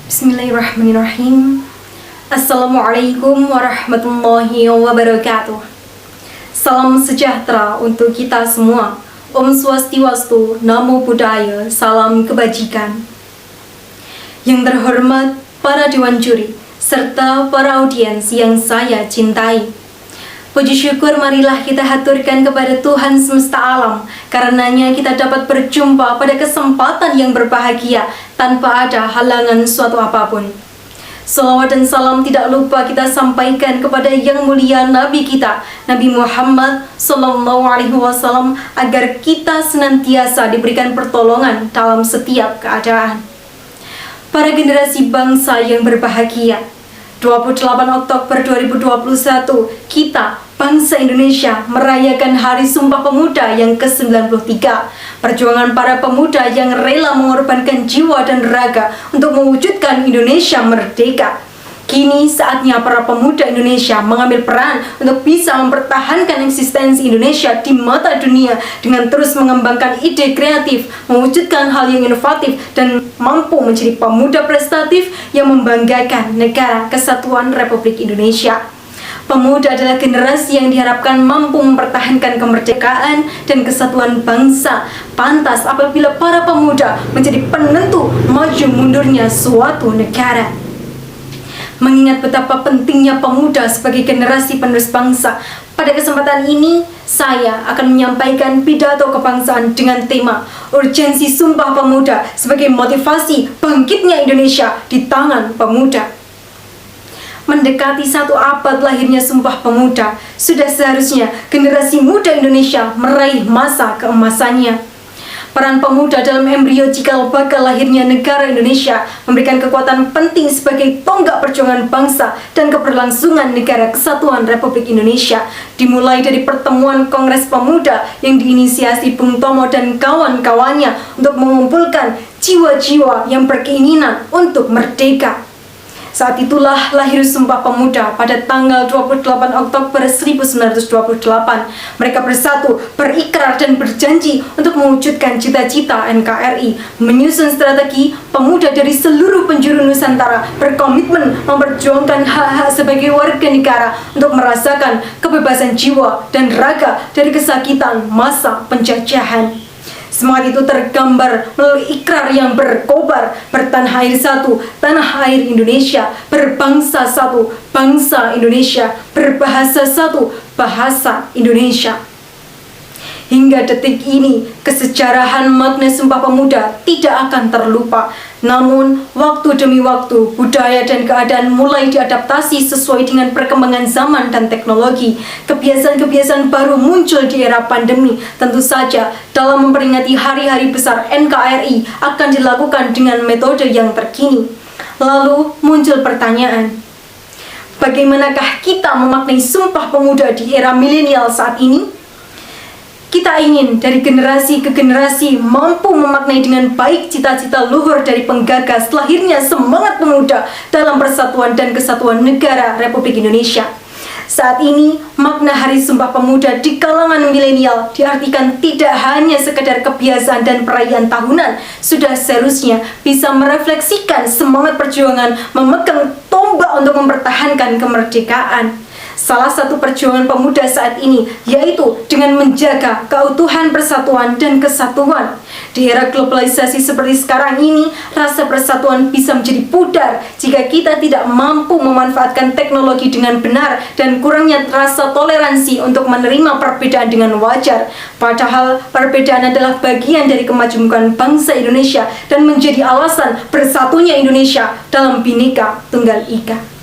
Bismillahirrahmanirrahim. Assalamualaikum warahmatullahi wabarakatuh. Salam sejahtera untuk kita semua. Om Swastiwastu, Namo Buddhaya, salam kebajikan. Yang terhormat para dewan juri serta para audiens yang saya cintai, puji syukur marilah kita haturkan kepada Tuhan semesta alam. Karenanya kita dapat berjumpa pada kesempatan yang berbahagia tanpa ada halangan suatu apapun. Salawat dan salam tidak lupa kita sampaikan kepada yang mulia Nabi kita, Nabi Muhammad SAW, agar kita senantiasa diberikan pertolongan dalam setiap keadaan. Para generasi bangsa yang berbahagia, 28 Oktober 2021, kita, bangsa Indonesia, merayakan Hari Sumpah Pemuda yang ke-93. Perjuangan para pemuda yang rela mengorbankan jiwa dan raga untuk mewujudkan Indonesia merdeka. Kini saatnya para pemuda Indonesia mengambil peran untuk bisa mempertahankan eksistensi Indonesia di mata dunia dengan terus mengembangkan ide kreatif, mewujudkan hal yang inovatif, dan mampu menjadi pemuda prestatif yang membanggakan Negara Kesatuan Republik Indonesia. Pemuda adalah generasi yang diharapkan mampu mempertahankan kemerdekaan dan kesatuan bangsa. Pantas apabila para pemuda menjadi penentu maju mundurnya suatu negara. Mengingat betapa pentingnya pemuda sebagai generasi penerus bangsa, pada kesempatan ini saya akan menyampaikan pidato kebangsaan dengan tema Urgensi Sumpah Pemuda sebagai motivasi bangkitnya Indonesia di tangan pemuda. Mendekati 1 abad lahirnya Sumpah Pemuda, sudah seharusnya generasi muda Indonesia meraih masa keemasannya. Peran pemuda dalam embrio cikal bakal lahirnya negara Indonesia memberikan kekuatan penting sebagai tonggak perjuangan bangsa dan keberlangsungan Negara Kesatuan Republik Indonesia. Dimulai dari pertemuan Kongres Pemuda yang diinisiasi Bung Tomo dan kawan-kawannya untuk mengumpulkan jiwa-jiwa yang berkeinginan untuk merdeka. Saat itulah lahir Sumpah Pemuda pada tanggal 28 Oktober 1928. Mereka bersatu, berikrar dan berjanji untuk mewujudkan cita-cita NKRI, menyusun strategi pemuda dari seluruh penjuru Nusantara, berkomitmen memperjuangkan hak-hak sebagai warga negara untuk merasakan kebebasan jiwa dan raga dari kesakitan masa penjajahan. Semangat itu tergambar melalui ikrar yang berkobar, bertanah air satu, tanah air Indonesia, berbangsa satu, bangsa Indonesia, berbahasa satu, bahasa Indonesia. Hingga detik ini, kesejarahan makna Sumpah Pemuda tidak akan terlupa. Namun, waktu demi waktu, budaya dan keadaan mulai diadaptasi sesuai dengan perkembangan zaman dan teknologi. Kebiasaan-kebiasaan baru muncul di era pandemi. Tentu saja, dalam memperingati hari-hari besar NKRI akan dilakukan dengan metode yang terkini. Lalu muncul pertanyaan, bagaimanakah kita memaknai Sumpah Pemuda di era milenial saat ini? Kita ingin dari generasi ke generasi mampu memaknai dengan baik cita-cita luhur dari penggagas lahirnya semangat pemuda dalam persatuan dan kesatuan negara Republik Indonesia. Saat ini, makna Hari Sumpah Pemuda di kalangan milenial diartikan tidak hanya sekedar kebiasaan dan perayaan tahunan, sudah seharusnya bisa merefleksikan semangat perjuangan memegang tombak untuk mempertahankan kemerdekaan. Salah satu perjuangan pemuda saat ini yaitu dengan menjaga keutuhan persatuan dan kesatuan. Di era globalisasi seperti sekarang ini, rasa persatuan bisa menjadi pudar jika kita tidak mampu memanfaatkan teknologi dengan benar dan kurangnya rasa toleransi untuk menerima perbedaan dengan wajar. Padahal perbedaan adalah bagian dari kemajuan bangsa Indonesia dan menjadi alasan bersatunya Indonesia dalam Bhinneka Tunggal Ika.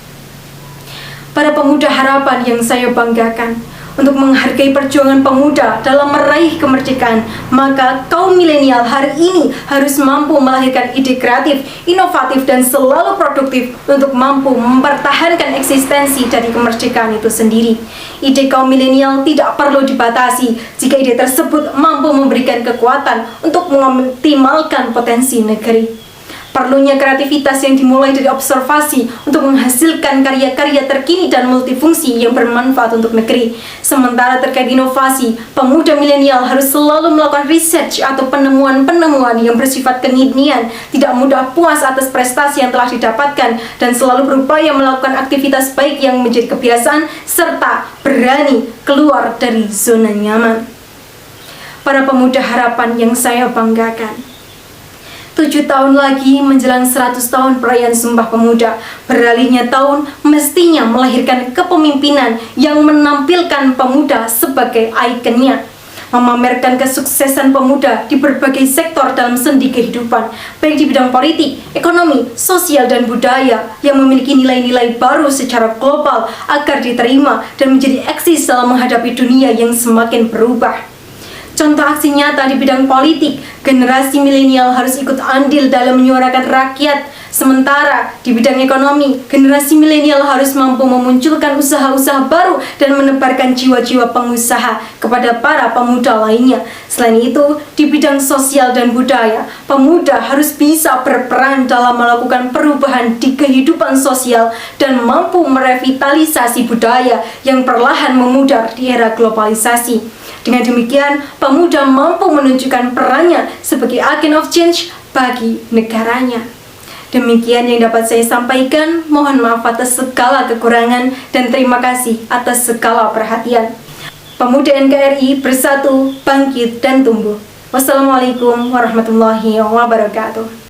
Para pemuda harapan yang saya banggakan, untuk menghargai perjuangan pemuda dalam meraih kemerdekaan, maka kaum milenial hari ini harus mampu melahirkan ide kreatif, inovatif, dan selalu produktif untuk mampu mempertahankan eksistensi dari kemerdekaan itu sendiri. Ide kaum milenial tidak perlu dibatasi jika ide tersebut mampu memberikan kekuatan untuk mengoptimalkan potensi negeri. Perlunya kreativitas yang dimulai dari observasi untuk menghasilkan karya-karya terkini dan multifungsi yang bermanfaat untuk negeri. Sementara terkait inovasi, pemuda milenial harus selalu melakukan research atau penemuan-penemuan yang bersifat kekinian, tidak mudah puas atas prestasi yang telah didapatkan, dan selalu berupaya melakukan aktivitas baik yang menjadi kebiasaan, serta berani keluar dari zona nyaman. Para pemuda harapan yang saya banggakan, 7 tahun lagi menjelang 100 tahun perayaan Sumpah Pemuda, beralihnya tahun mestinya melahirkan kepemimpinan yang menampilkan pemuda sebagai ikonnya, memamerkan kesuksesan pemuda di berbagai sektor dalam sendi kehidupan, baik di bidang politik, ekonomi, sosial, dan budaya, yang memiliki nilai-nilai baru secara global agar diterima dan menjadi eksis dalam menghadapi dunia yang semakin berubah. Contoh aksi nyata di bidang politik, generasi milenial harus ikut andil dalam menyuarakan rakyat. Sementara di bidang ekonomi, generasi milenial harus mampu memunculkan usaha-usaha baru dan menebarkan jiwa-jiwa pengusaha kepada para pemuda lainnya. Selain itu, di bidang sosial dan budaya, pemuda harus bisa berperan dalam melakukan perubahan di kehidupan sosial dan mampu merevitalisasi budaya yang perlahan memudar di era globalisasi. Dengan demikian, pemuda mampu menunjukkan perannya sebagai agent of change bagi negaranya. Demikian yang dapat saya sampaikan. Mohon maaf atas segala kekurangan dan terima kasih atas segala perhatian. Pemuda NKRI bersatu, bangkit, dan tumbuh. Wassalamualaikum warahmatullahi wabarakatuh.